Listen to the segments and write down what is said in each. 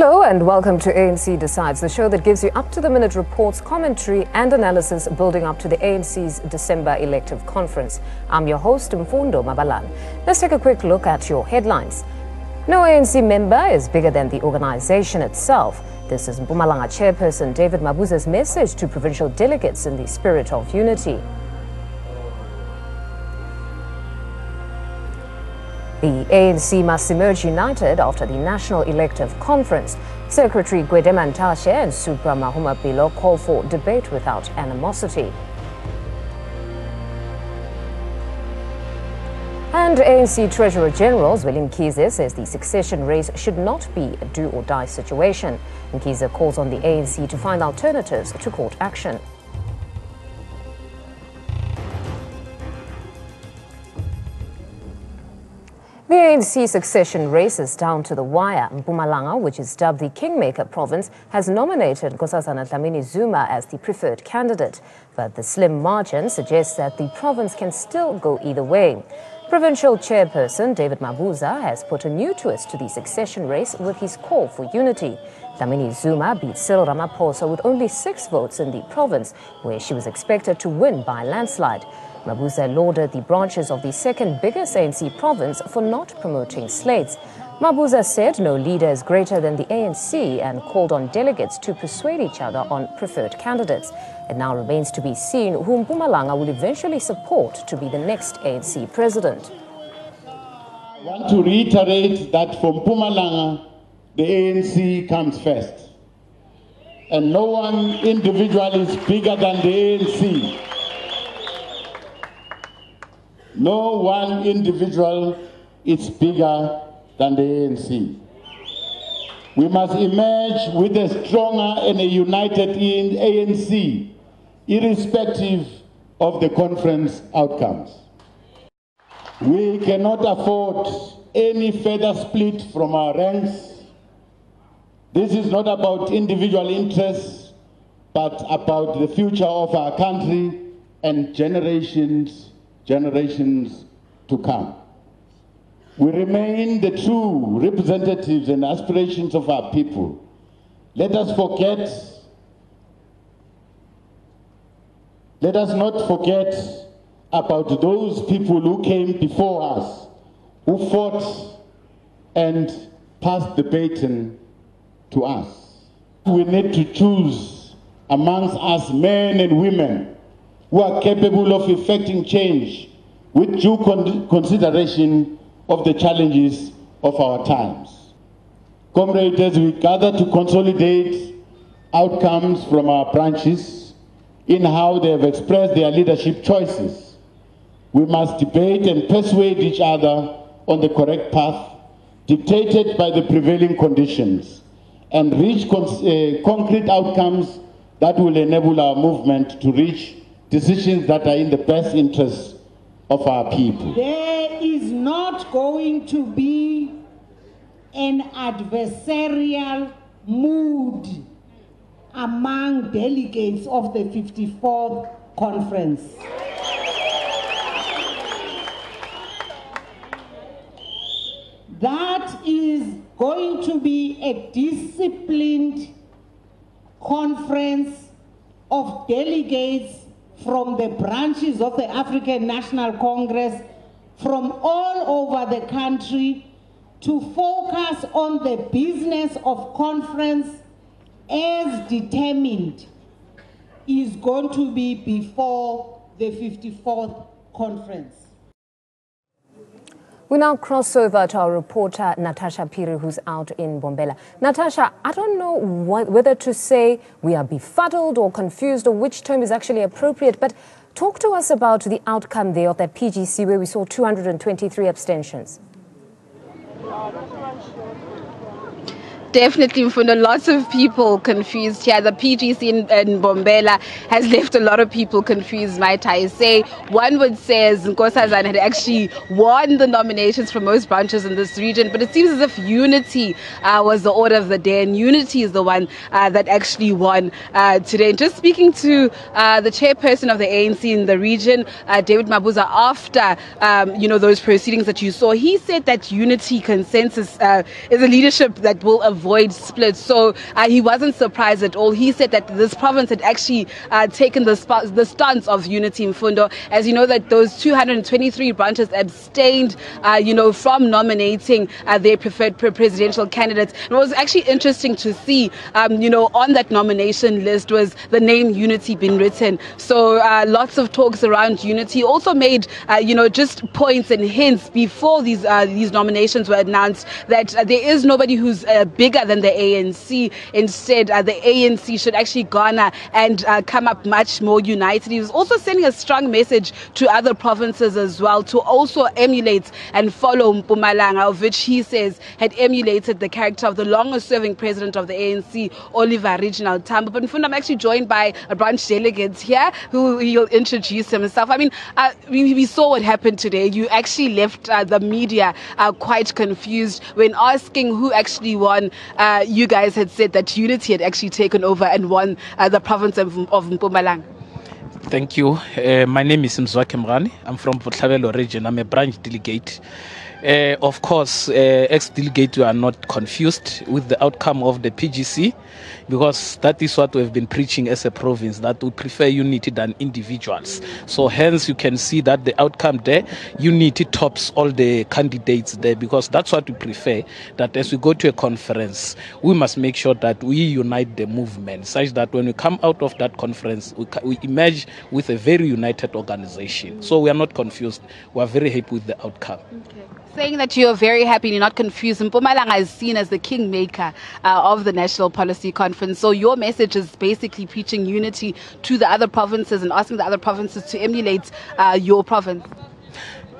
Hello and welcome to ANC Decides, the show that gives you up-to-the-minute reports, commentary and analysis building up to the ANC's December elective conference. I'm your host, Mpumalanga. Let's take a quick look at your headlines. No ANC member is bigger than the organization itself. This is Mpumalanga chairperson David Mabuza's message to provincial delegates in the spirit of unity. The ANC must emerge united after the National Elective Conference. Secretary Gwede Mantashe and Supra Mahumapelo call for debate without animosity. And ANC Treasurer General Zweli Mkhize says the succession race should not be a do-or-die situation. Mkhize calls on the ANC to find alternatives to court action. The ANC succession race is down to the wire. Mpumalanga, which is dubbed the Kingmaker province, has nominated Nkosazana Dlamini Zuma as the preferred candidate. But the slim margin suggests that the province can still go either way. Provincial chairperson David Mabuza has put a new twist to the succession race with his call for unity. Dlamini Zuma beat Cyril Ramaphosa with only 6 votes in the province, where she was expected to win by a landslide. Mabuza lauded the branches of the second biggest ANC province for not promoting slates. Mabuza said no leader is greater than the ANC and called on delegates to persuade each other on preferred candidates. It now remains to be seen whom Mpumalanga will eventually support to be the next ANC president. I want to reiterate that for Mpumalanga, the ANC comes first. And no one individual is bigger than the ANC. No one individual is bigger than the ANC. We must emerge with a stronger and a united ANC, irrespective of the conference outcomes. We cannot afford any further split from our ranks. This is not about individual interests, but about the future of our country and generations to come. We remain the true representatives and aspirations of our people. Let us not forget about those people who came before us, who fought and passed the baton to us. We need to choose amongst us men and women who are capable of effecting change with due consideration of the challenges of our times. Comrades, as we gather to consolidate outcomes from our branches in how they have expressed their leadership choices, we must debate and persuade each other on the correct path dictated by the prevailing conditions and reach concrete outcomes that will enable our movement to reach decisions that are in the best interests of our people. There is not going to be an adversarial mood among delegates of the 54th conference. That is going to be a disciplined conference of delegates from the branches of the African National Congress from all over the country to focus on the business of conference as determined is going to be before the 54th conference. We now cross over to our reporter, Natasha Piri, who's out in Mbombela. Natasha, I don't know whether to say we are befuddled or confused or which term is actually appropriate, but talk to us about the outcome there of that PGC where we saw 223 abstentions. Definitely, Mfundo, lots of people confused here. The PGC in Mbombela has left a lot of people confused, might I say. One would say Nkosazana had actually won the nominations from most branches in this region, but it seems as if unity was the order of the day, and unity is the one that actually won today. And just speaking to the chairperson of the ANC in the region, David Mabuza, after those proceedings that you saw, he said that unity consensus is a leadership that will avoid splits. So he wasn't surprised at all. He said that this province had actually taken the stance of unity in Mfundo. As you know, that those 223 branches abstained, from nominating their preferred presidential candidates. It was actually interesting to see, on that nomination list was the name Unity being written. So lots of talks around unity. Also made, just points and hints before these nominations were announced that there is nobody who's bigger than the ANC. Instead, the ANC should actually garner and come up much more united. He was also sending a strong message to other provinces as well to also emulate and follow Mpumalanga, of which he says had emulated the character of the longest-serving president of the ANC, Oliver Reginald Tambo. But I'm actually joined by a branch delegate here who he'll introduce himself. I mean, we saw what happened today. You actually left the media quite confused when asking who actually won. You guys had said that Unity had actually taken over and won the province of Mpumalanga. Thank you. My name is Mzwakhe Mrani. I'm from Botlhabelo region. I'm a branch delegate. Of course, ex-delegate, we are not confused with the outcome of the PGC, because that is what we've been preaching as a province, that we prefer unity than individuals. So hence you can see that the outcome there, unity tops all the candidates there, because that's what we prefer, that as we go to a conference, we must make sure that we unite the movement, such that when we come out of that conference, we emerge with a very united organization. So we are not confused. We are very happy with the outcome. Okay. Saying that you're very happy and you're not confused, Mpumalanga is seen as the kingmaker of the National Policy Conference. So your message is basically preaching unity to the other provinces and asking the other provinces to emulate your province.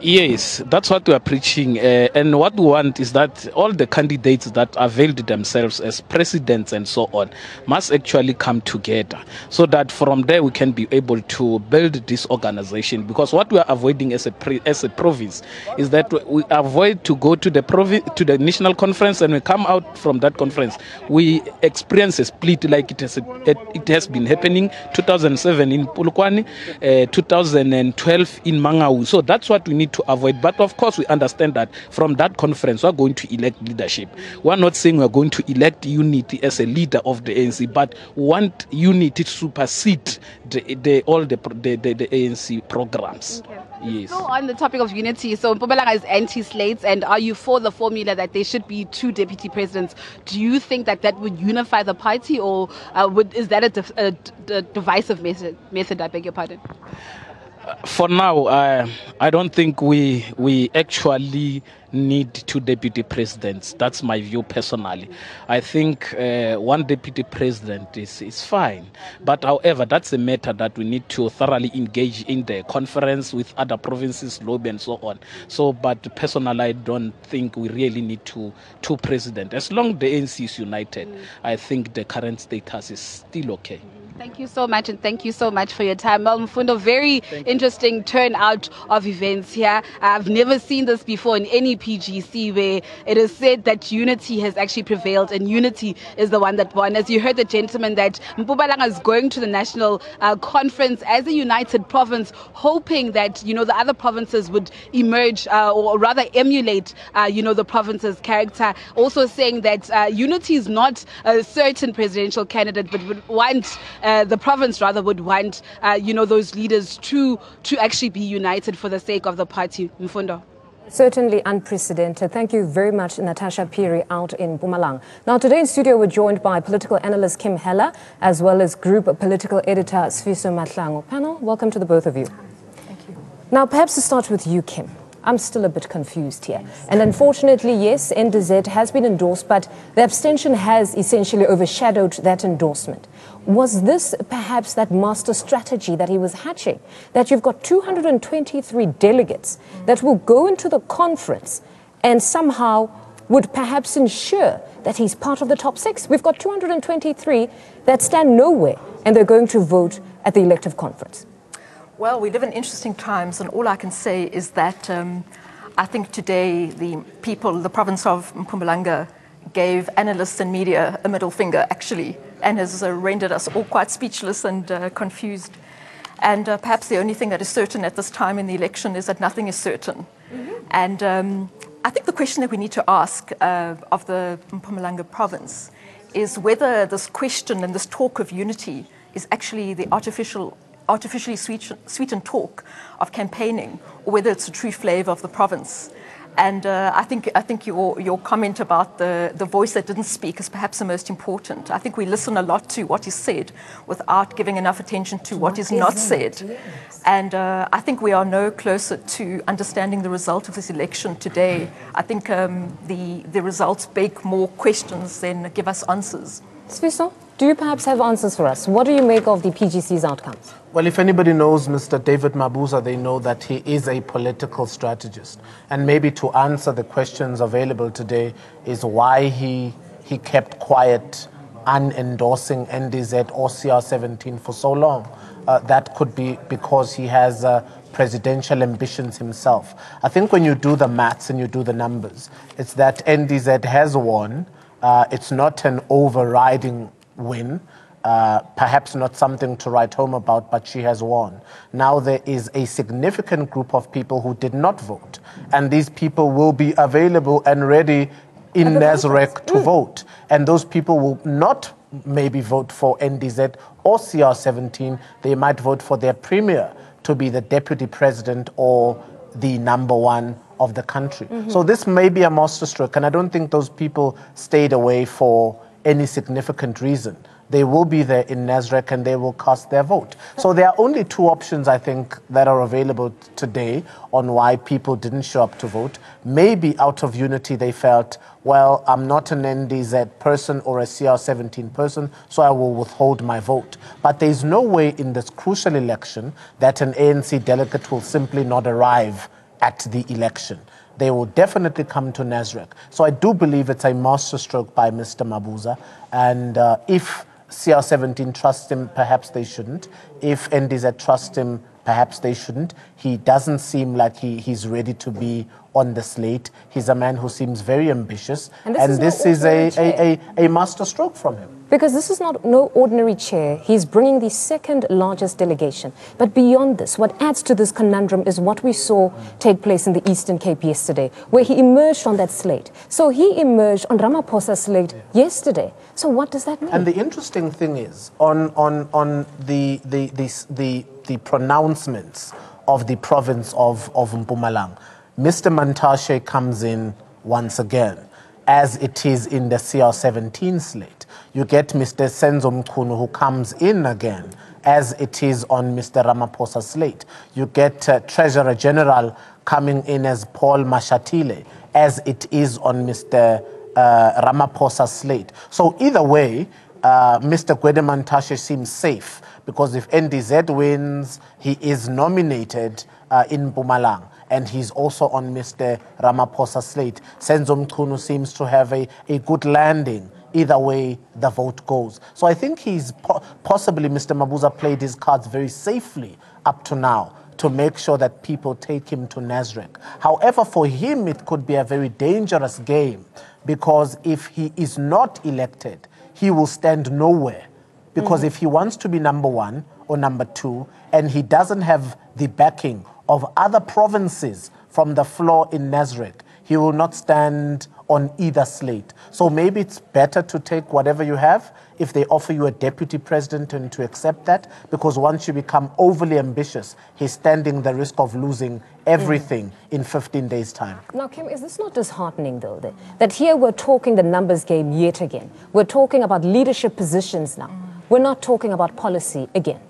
Yes, that's what we are preaching. And what we want is that all the candidates that availed themselves as presidents and so on must actually come together, so that from there we can be able to build this organization. Because what we are avoiding as a province is that we avoid to go to the national conference, and we come out from that conference, we experience a split like it has been happening 2007 in Polokwane, 2012 in Mangaung. So that's what we need to avoid. But of course we understand that from that conference we are going to elect leadership. We are not saying we are going to elect unity as a leader of the ANC, but we want unity to supersede all the ANC programs. Okay. Yes. So on the topic of unity, so Mpumalanga is anti-slates, and are you for the formula that there should be 2 deputy presidents? Do you think that would unify the party, or is that a divisive method? I beg your pardon. For now, I don't think we actually need 2 deputy presidents. That's my view personally. I think 1 deputy president is fine. But however, that's a matter that we need to thoroughly engage in the conference with other provinces, lobby and so on. So, but personally, I don't think we really need 2 presidents. As long as the ANC is united, I think the current status is still okay. Thank you so much, and thank you so much for your time. Mfundo, very interesting turnout of events here. I've never seen this before in any PGC, where it is said that unity has actually prevailed and unity is the one that won. As you heard the gentleman, that Mpumalanga is going to the national conference as a united province, hoping that, the other provinces would emerge or rather emulate, the province's character. Also saying that unity is not a certain presidential candidate, but would want the province rather would want, those leaders to actually be united for the sake of the party. Mfundo. Certainly unprecedented. Thank you very much, Natasha Phiri, out in Mpumalanga. Now, today in studio, we're joined by political analyst Kim Heller, as well as group political editor Sfiso Mahlangu. Panel, welcome to the both of you. Thank you. Now, perhaps to start with you, Kim. I'm still a bit confused here. And unfortunately, yes, NDZ has been endorsed, but the abstention has essentially overshadowed that endorsement. Was this perhaps that master strategy that he was hatching? That you've got 223 delegates that will go into the conference and somehow would perhaps ensure that he's part of the top 6? We've got 223 that stand nowhere, and they're going to vote at the elective conference. Well, we live in interesting times, and all I can say is that I think today the province of Mpumalanga, gave analysts and media a middle finger, actually, and has rendered us all quite speechless and confused. And perhaps the only thing that is certain at this time in the election is that nothing is certain. Mm-hmm. And I think the question that we need to ask of the Mpumalanga province is whether this question and this talk of unity is actually the artificially sweetened talk of campaigning, or whether it's a true flavour of the province. And I think your comment about the voice that didn't speak is perhaps the most important. I think we listen a lot to what is said without giving enough attention to what is not said. Yes. And I think we are no closer to understanding the result of this election today. I think the results beg more questions than give us answers. Sfiso, do you perhaps have answers for us? What do you make of the PGC's outcomes? Well, if anybody knows Mr. David Mabuza, they know that he is a political strategist. And maybe to answer the questions available today is why he kept quiet, unendorsing NDZ or CR17 for so long. That could be because he has presidential ambitions himself. I think when you do the maths and you do the numbers, it's that NDZ has won. It's not an overriding win. Perhaps not something to write home about, but she has won. Now there is a significant group of people who did not vote, and these people will be available and ready in Nasrec to vote. And those people will not maybe vote for NDZ or CR17. They might vote for their premier to be the deputy president or the number one of the country. So this may be a masterstroke, and I don't think those people stayed away for any significant reason. They will be there in Nasrec and they will cast their vote. So there are only two options, I think, that are available today on why people didn't show up to vote. Maybe out of unity they felt, well, I'm not an NDZ person or a CR17 person, so I will withhold my vote. But there's no way in this crucial election that an ANC delegate will simply not arrive at the election. They will definitely come to Nasrec. So I do believe it's a masterstroke by Mr. Mabuza. And if CR17 trusts him, perhaps they shouldn't. If NDZ trusts him, perhaps they shouldn't. He doesn't seem like he's ready to be on the slate. He's a man who seems very ambitious. And this is a masterstroke from him. Because this is not no ordinary chair. He's bringing the second largest delegation. But beyond this, what adds to this conundrum is what we saw take place in the Eastern Cape yesterday, where he emerged on that slate. So he emerged on Ramaphosa's slate yesterday. So what does that mean? And the interesting thing is, on the pronouncements of the province of Mpumalanga, Mr. Mantashe comes in once again, as it is in the CR17 slate. You get Mr. Senzo Mkhunu, who comes in again, as it is on Mr. Ramaphosa's slate. You get Treasurer General coming in as Paul Mashatile, as it is on Mr. Ramaphosa's slate. So either way, Mr. Gwede Mantashe seems safe, because if NDZ wins, he is nominated in Mpumalanga, and he's also on Mr. Ramaphosa's slate. Senzo Mkhunu seems to have a good landing. Either way the vote goes. So I think he's possibly, Mr. Mabuza played his cards very safely up to now to make sure that people take him to Nasrec. However, for him, it could be a very dangerous game, because if he is not elected, he will stand nowhere. Because if he wants to be number one or number two, and he doesn't have the backing of other provinces from the floor in Nasrec, he will not stand on either slate. So maybe it's better to take whatever you have if they offer you a deputy president, and to accept that, because once you become overly ambitious, he's standing the risk of losing everything in 15 days' time. Now, Kim, is this not disheartening, though, that here we're talking the numbers game yet again? We're talking about leadership positions now. We're not talking about policy again.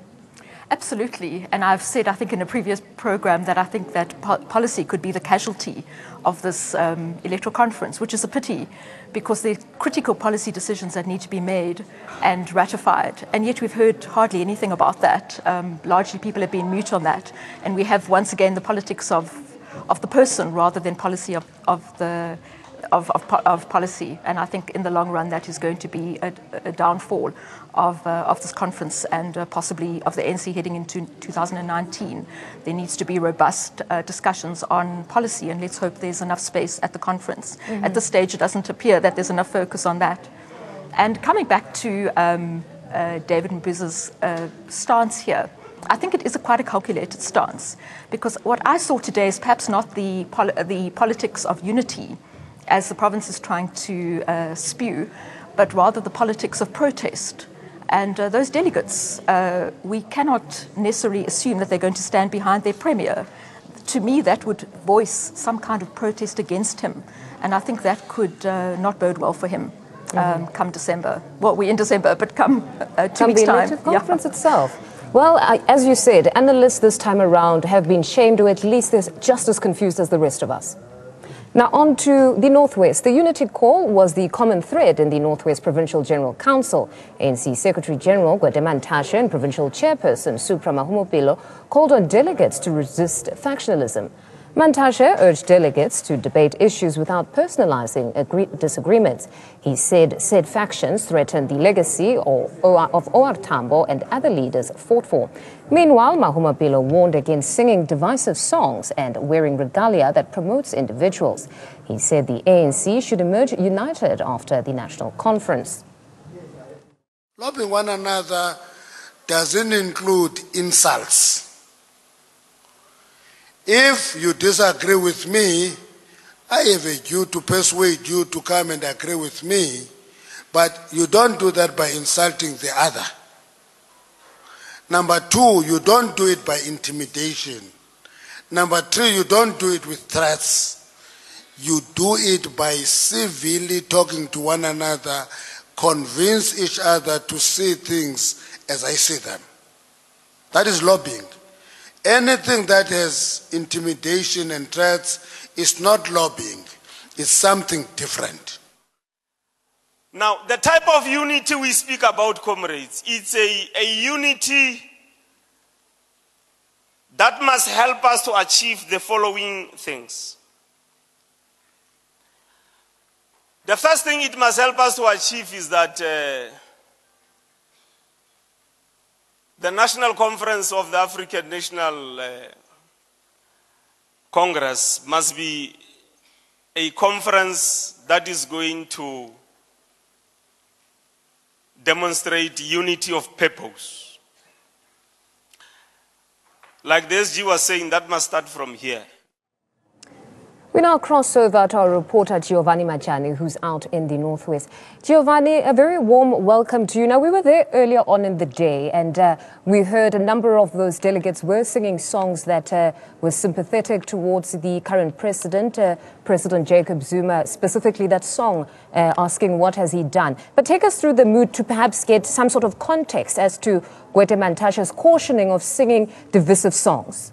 Absolutely. And I've said, I think in a previous program, that I think that policy could be the casualty of this electoral conference, which is a pity, because there are critical policy decisions that need to be made and ratified. And yet we've heard hardly anything about that. Largely people have been mute on that. And we have, once again, the politics of the person rather than policy of policy. And I think in the long run that is going to be a downfall of this conference, and possibly of the ANC heading into 2019. There needs to be robust discussions on policy, and let's hope there's enough space at the conference. At this stage, it doesn't appear that there's enough focus on that. And coming back to David Mabuza's stance here, I think it is quite a calculated stance, because what I saw today is perhaps not the politics of unity, as the province is trying to spew, but rather the politics of protest. And those delegates, we cannot necessarily assume that they're going to stand behind their premier. To me, that would voice some kind of protest against him. And I think that could not bode well for him come December. Well, we're in December, but come 2 weeks' time. The conference itself. Well, as you said, analysts this time around have been shamed, or at least they're just as confused as the rest of us. Now on to the Northwest. The unity call was the common thread in the Northwest Provincial General Council. ANC Secretary General Gwede Mantashe and Provincial Chairperson Supra Mahumapelo called on delegates to resist factionalism. Mantashe urged delegates to debate issues without personalizing disagreements. He said said factions threaten the legacy of O.R. Tambo and other leaders fought for. Meanwhile, Mahumapelo warned against singing divisive songs and wearing regalia that promotes individuals. He said the ANC should emerge united after the national conference. Lobbying one another doesn't include insults. If you disagree with me, I have a duty to persuade you to come and agree with me, but you don't do that by insulting the other. Number two, you don't do it by intimidation. Number three, you don't do it with threats. You do it by civilly talking to one another, convince each other to see things as I see them. That is lobbying. Anything that has intimidation and threats is not lobbying. It's something different. Now, the type of unity we speak about, comrades, it's a unity that must help us to achieve the following things. The first thing it must help us to achieve is that the National Conference of the African National Congress must be a conference that is going to demonstrate unity of purpose. Like the SG was saying, that must start from here. We now cross over to our reporter Giovanni Majani, who's out in the Northwest. Giovanni, a very warm welcome to you. Now, we were there earlier on in the day, and we heard a number of those delegates were singing songs that were sympathetic towards the current president, President Jacob Zuma, specifically that song asking what has he done. But take us through the mood to perhaps get some sort of context as to Gwede Mantashe's cautioning of singing divisive songs.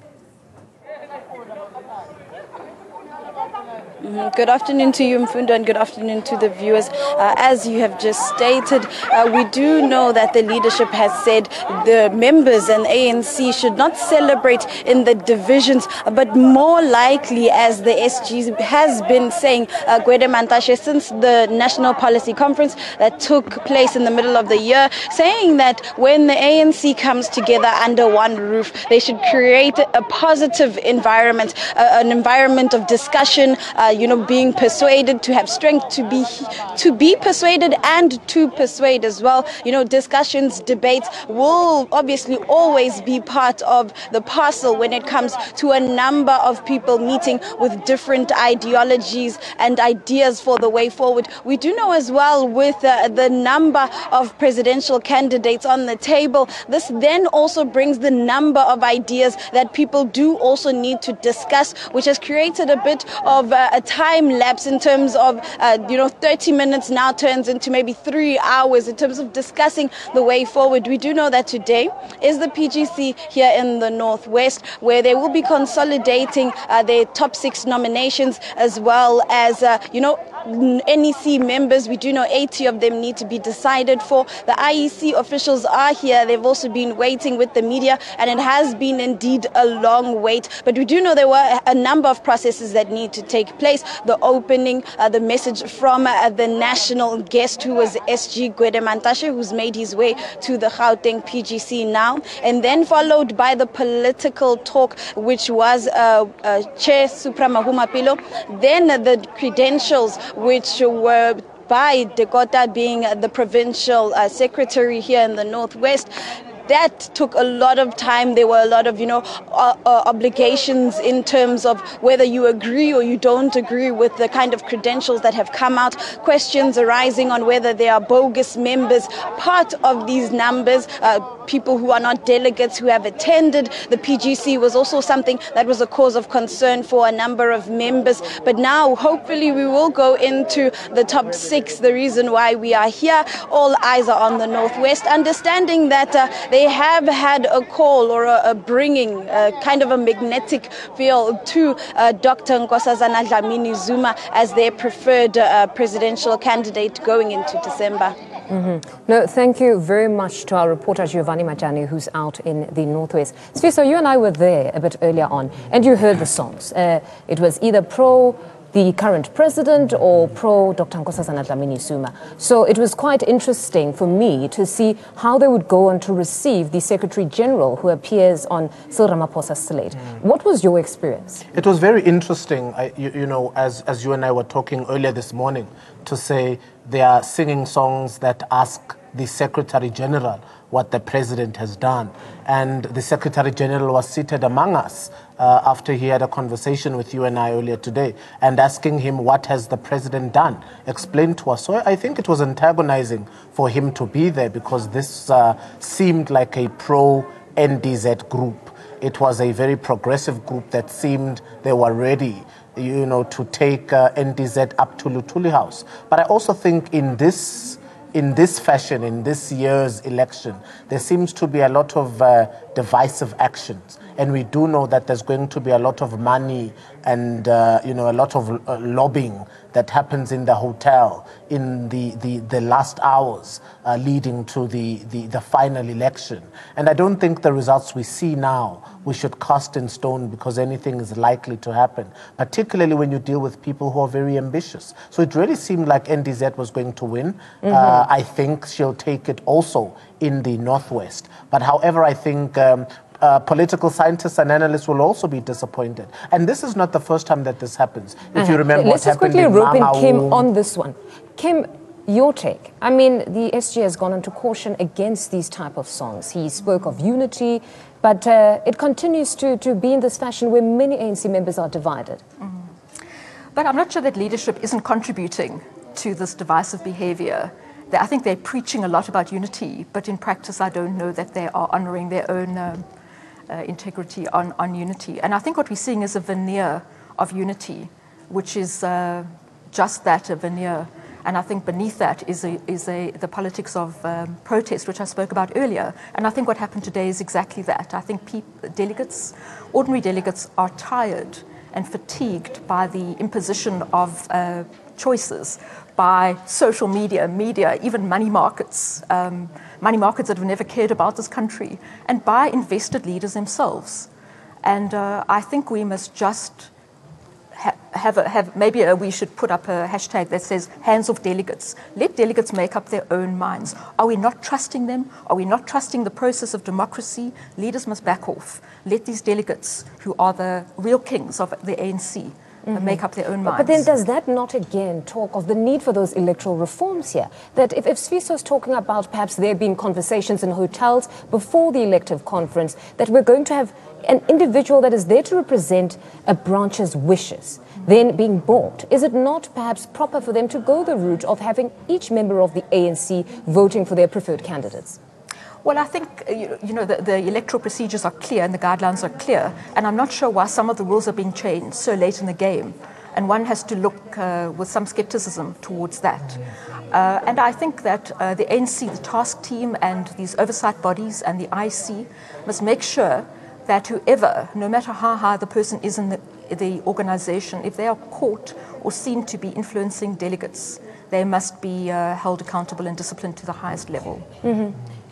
Good afternoon to you, Mfundo, and good afternoon to the viewers. As you have just stated, we do know that the leadership has said the members and ANC should not celebrate in the divisions, but more likely, as the SG has been saying, Gwede Mantashe, since the National Policy Conference that took place in the middle of the year, saying that when the ANC comes together under one roof, they should create a positive environment, an environment of discussion, being persuaded, to have strength to be persuaded and to persuade as well. Discussions, debates will obviously always be part of the parcel when it comes to a number of people meeting with different ideologies and ideas for the way forward. We do know as well, with the number of presidential candidates on the table, this then also brings the number of ideas that people do also need to discuss, which has created a bit of a time lapse in terms of 30 minutes now turns into maybe 3 hours in terms of discussing the way forward. We do know that today is the PGC here in the Northwest, where they will be consolidating their top 6 nominations, as well as NEC members. We do know 80 of them need to be decided for. The IEC officials are here. They've also been waiting with the media, and it has been indeed a long wait. But we do know there were a number of processes that need to take place. The opening, the message from the national guest, who was SG Gwede Mantashe, who's made his way to the Gauteng PGC now, and then followed by the political talk, which was Chair Supra Mahumapelo, then the credentials, which were by Dekota, being the provincial secretary here in the Northwest. that took a lot of time. There were a lot of, obligations in terms of whether you agree or you don't agree with the kind of credentials that have come out, questions arising on whether they are bogus members, part of these numbers, people who are not delegates who have attended the PGC was also something that was a cause of concern for a number of members. But now, hopefully, we will go into the top 6. The reason why we are here, all eyes are on the Northwest, understanding that they have had a call or a bringing, kind of a magnetic field to Dr. Nkosazana Dlamini Zuma as their preferred presidential candidate going into December. No, thank you very much to our reporter Giovanni Majani, who's out in the Northwest. Sfiso, you and I were there a bit earlier on, and you heard the songs. It was either pro the current president or pro Dr. Nkosazana Dlamini Zuma. So it was quite interesting for me to see how they would go on to receive the Secretary General who appears on Cyril Ramaphosa's slate. What was your experience? It was very interesting, as you and I were talking earlier this morning, to say they are singing songs that ask the Secretary General what the president has done. And the Secretary General was seated among us after he had a conversation with you and I earlier today and asking him, what has the president done? Explain to us. So I think it was antagonizing for him to be there because this seemed like a pro-NDZ group. It was a very progressive group that seemed they were ready to take NDZ up to Luthuli House. But I also think in this fashion, in this year's election, there seems to be a lot of divisive actions. And we do know that there's going to be a lot of money and, a lot of lobbying that happens in the hotel in the last hours leading to the final election. And I don't think the results we see now we should cast in stone because anything is likely to happen, particularly when you deal with people who are very ambitious. So it really seemed like NDZ was going to win. I think she'll take it also in the Northwest. But however, I think political scientists and analysts will also be disappointed. And this is not the first time that this happens. If you remember what happened in Let's just quickly rope in Kim on this one. Kim, your take. I mean, the SG has gone into caution against these type of songs. He spoke of unity, but it continues to be in this fashion where many ANC members are divided. But I'm not sure that leadership isn't contributing to this divisive behavior. I think they're preaching a lot about unity, but in practice, I don't know that they are honoring their own integrity on unity. And I think what we're seeing is a veneer of unity, which is just that, a veneer. And I think beneath that is the politics of protest, which I spoke about earlier. And I think what happened today is exactly that. I think ordinary delegates are tired and fatigued by the imposition of choices by social media, even money markets that have never cared about this country, and by invested leaders themselves. And I think we must just maybe we should put up a hashtag that says hands off delegates. Let delegates make up their own minds. Are we not trusting them? Are we not trusting the process of democracy? Leaders must back off. Let these delegates, who are the real kings of the ANC, make up their own minds. But then does that not again talk of the need for those electoral reforms here? That if Sfiso is talking about perhaps there being conversations in hotels before the elective conference, that we're going to have an individual that is there to represent a branch's wishes, then being bought, is it not perhaps proper for them to go the route of having each member of the ANC voting for their preferred candidates? Well, I think, the electoral procedures are clear and the guidelines are clear, and I'm not sure why some of the rules are being changed so late in the game, and one has to look with some skepticism towards that. And I think that the ANC, the task team, and these oversight bodies and the IC must make sure that whoever, no matter how high the person is in the organization, if they are caught or seen to be influencing delegates, they must be held accountable and disciplined to the highest level.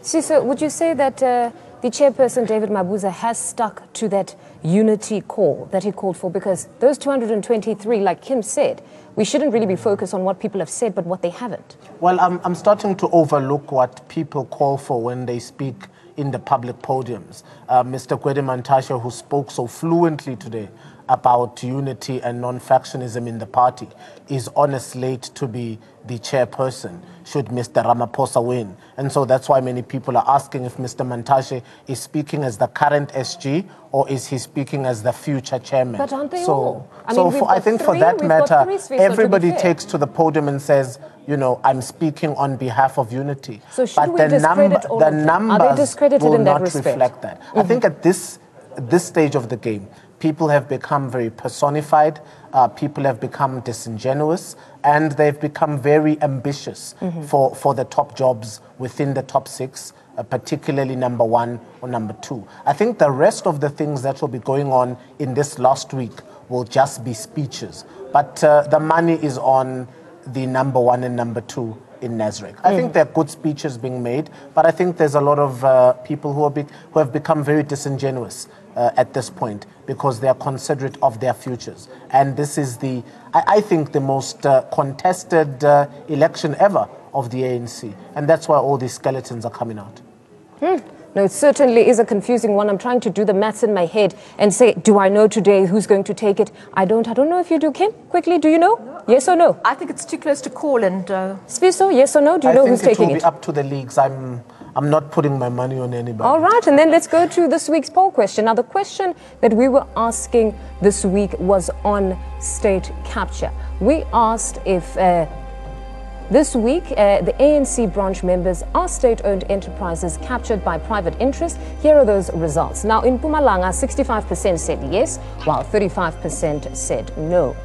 Siso, would you say that the chairperson, David Mabuza, has stuck to that unity call that he called for? Because those 223, like Kim said, we shouldn't really be focused on what people have said, but what they haven't. Well, I'm starting to overlook what people call for when they speak in the public podiums. Mr. Gwede Mantashe, who spoke so fluently today about unity and non-factionism in the party, is on a slate to be the chairperson should Mr. Ramaphosa win. And so that's why many people are asking if Mr. Mantashe is speaking as the current SG or is he speaking as the future chairman. But aren't they so, all? I think for that matter, everybody takes to the podium and says, you know, I'm speaking on behalf of unity. So should we discredit all of them? Numbers Are they discredited will in that not respect? reflect that. I think at this stage of the game, people have become very personified, people have become disingenuous, and they've become very ambitious for the top jobs within the top 6, particularly number 1 or number 2. I think the rest of the things that will be going on in this last week will just be speeches. But the money is on the number 1 and number 2 in Nasrec. I think there are good speeches being made, but I think there's a lot of people who have become very disingenuous at this point because they are considerate of their futures. And this is I think, the most contested election ever of the ANC. And that's why all these skeletons are coming out. No, it certainly is a confusing one. I'm trying to do the maths in my head and say, do I know today who's going to take it? I don't know if you do, Kim. Quickly, do you know? No, yes or no? I think it's too close to call. And Sviso, yes or no? Do you know who's taking it? I think it will be up to the leagues. I'm not putting my money on anybody. All right, and then let's go to this week's poll question. Now, the question that we were asking this week was on state capture. We asked if this week, the ANC branch members are state-owned enterprises captured by private interests. Here are those results. Now, in Mpumalanga, 65% said yes, while 35% said no.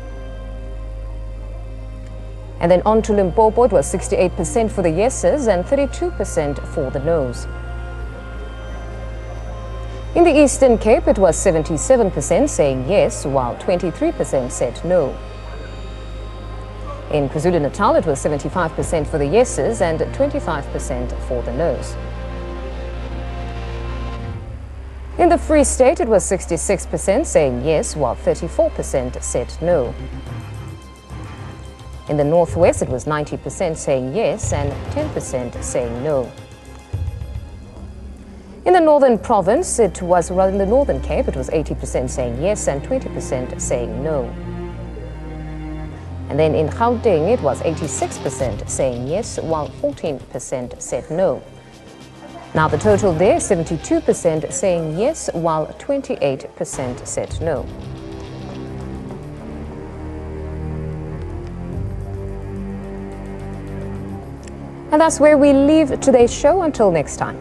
And then on to Limpopo, it was 68% for the yeses and 32% for the noes. In the Eastern Cape, it was 77% saying yes, while 23% said no. In KwaZulu-Natal, it was 75% for the yeses and 25% for the noes. In the Free State, it was 66% saying yes, while 34% said no. In the Northwest, it was 90% saying yes and 10% saying no. In the Northern Province, it was, in the Northern Cape, it was 80% saying yes and 20% saying no. And then in Gauteng, it was 86% saying yes, while 14% said no. Now the total there, 72% saying yes, while 28% said no. And that's where we leave today's show. Until next time.